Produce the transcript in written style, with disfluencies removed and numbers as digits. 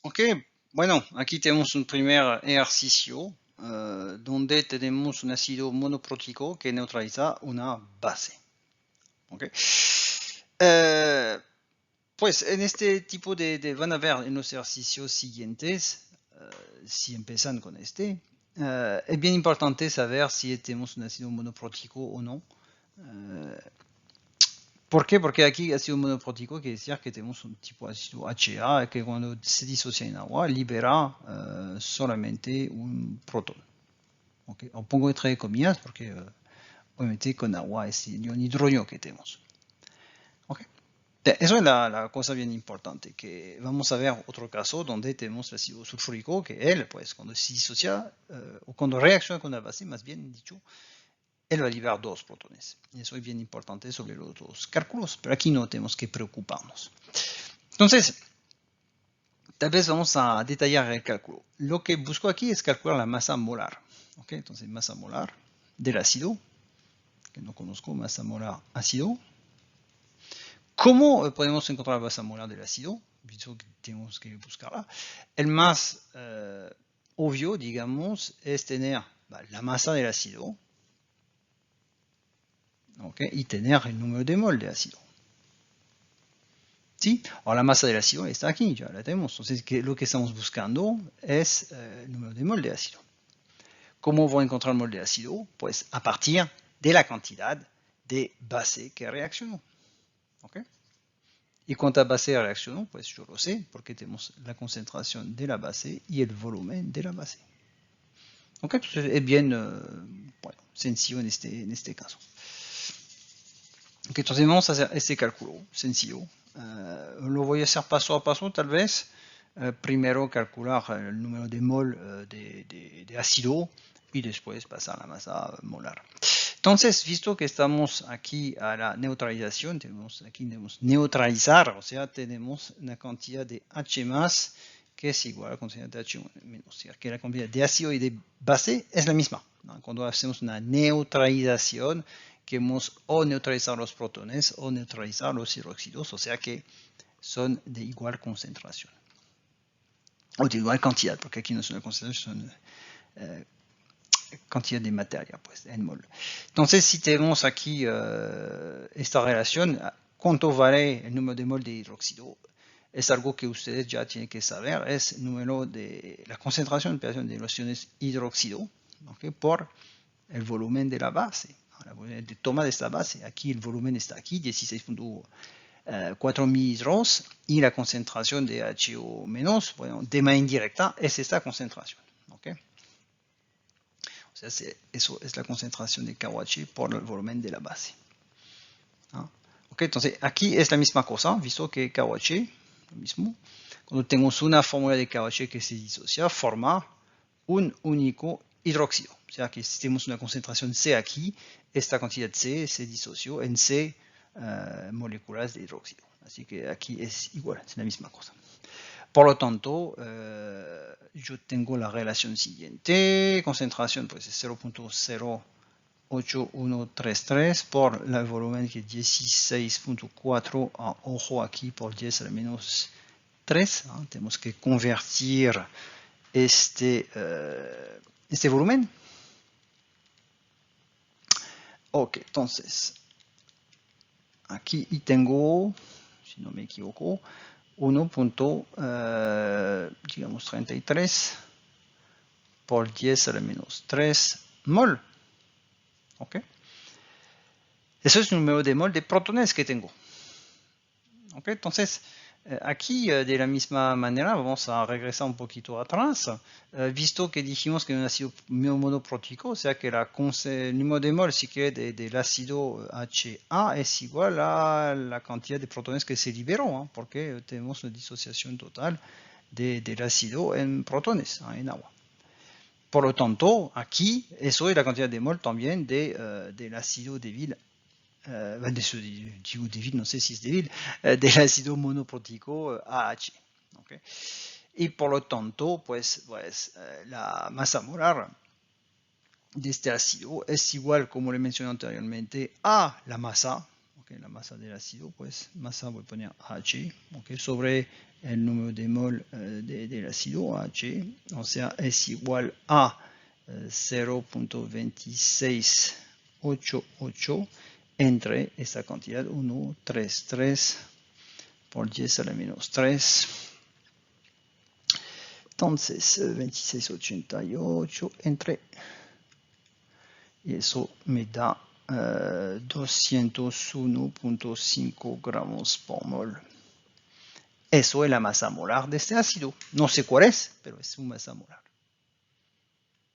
Ok, bueno, aquí tenemos un primer ejercicio donde tenemos un ácido monoprotíco que neutraliza una base. Okay. Pues en este tipo van a ver en los ejercicios siguientes, si empiezan con este, es bien importante saber si tenemos un ácido monoprotíco o no. ¿Por qué? Porque aquí ácido monoprotíco quiere decir que tenemos un tipo de ácido HA que cuando se disocia en agua libera solamente un protón. Okay. Lo pongo entre comillas porque obviamente con agua es un hidrógeno que tenemos. Okay. Eso es la cosa bien importante, que vamos a ver otro caso donde tenemos el ácido sulfúrico, que él, pues, cuando se disocia, o cuando reacciona con la base, más bien dicho, él va a liberar dos protones. Y eso es bien importante sobre los dos cálculos, pero aquí no tenemos que preocuparnos. Entonces, tal vez vamos a detallar el cálculo. Lo que busco aquí es calcular la masa molar. Okay, entonces, masa molar del ácido, que no conozco, masa molar ácido. ¿Cómo podemos encontrar la masa molar del ácido? Visto que tenemos que buscarla. El más obvio, digamos, es tener la masa del ácido, ¿okay? Y tener el número de mol de ácido. ¿Sí? Ahora la masa del ácido está aquí, ya la tenemos. Entonces, lo que estamos buscando es el número de mol de ácido. ¿Cómo voy a encontrar el mol de ácido? Pues a partir de la cantidad de base que reaccionó. ¿Okay? ¿Y cuántas bases reaccionó? Pues yo lo sé, porque tenemos la concentración de la base y el volumen de la base. Ok, entonces es bien bueno, sencillo en este caso. Ok, entonces vamos a hacer este cálculo sencillo. Lo voy a hacer paso a paso, tal vez. Primero calcular el número de mol de ácido y después pasar a la masa molar. Entonces, visto que estamos aquí a la neutralización, aquí tenemos neutralizar, o sea, tenemos una cantidad de H más que es igual a la cantidad de H menos, o sea, que la cantidad de ácido y de base es la misma, ¿no? Cuando hacemos una neutralización, queremos o neutralizar los protones o neutralizar los hidróxidos, o sea que son de igual concentración. O de igual cantidad, porque aquí no es una concentración, son cantidad de materia, pues, en mol. Entonces, si tenemos aquí esta relación, ¿cuánto vale el número de mol de hidróxido? Es algo que ustedes ya tienen que saber, es el número de la concentración de los iones hidróxido, ¿okay? Por el volumen de la base, el volumen de toma de esta base. Aquí el volumen está aquí, 16.4 mililitros, y la concentración de HO menos, bueno, de manera indirecta, es esta concentración. ¿Okay? O sea, eso es la concentración de KOH por el volumen de la base. ¿Ah? Ok, entonces aquí es la misma cosa, visto que KOH, lo mismo. Cuando tenemos una fórmula de KOH que se disocia, forma un único hidróxido. O sea que si tenemos una concentración C aquí, esta cantidad C se disoció en C moléculas de hidróxido. Así que aquí es igual, es la misma cosa. Por lo tanto, yo tengo la relación siguiente. Concentración pues es 0.08133 por el volumen que es 16.4. Ojo aquí por 10 a la menos 3. ¿No? Tenemos que convertir este volumen. Ok, entonces, aquí tengo, si no me equivoco, 1.33 por 10 a la menos 3 mol. ¿Ok? Eso es el número de mol de protones que tengo. ¿Ok? Entonces, aquí de la misma manera vamos a regresar un poquito atrás, visto que dijimos que un ácido monoprotíco, o sea que el número de mol si quiere, del ácido HA es igual a la cantidad de protones que se liberó, ¿eh? Porque tenemos una disociación total del ácido en protones, en agua. Por lo tanto, aquí, eso es la cantidad de mol también del ácido débil, débil, no sé si es débil, del ácido monoprotíco AH. ¿Okay? Y por lo tanto, pues la masa molar de este ácido es igual, como le mencioné anteriormente, a la masa, ¿okay? La masa del ácido, pues masa voy a poner AH, ¿okay? Sobre el número de mol del ácido H, o sea, es igual a 0.2688 entre esta cantidad 133 por 10 a la menos 3. Entonces, 2688 entre, y eso me da 201.5 gramos por mol. Eso es la masa molar de este ácido. No sé cuál es, pero es su masa molar.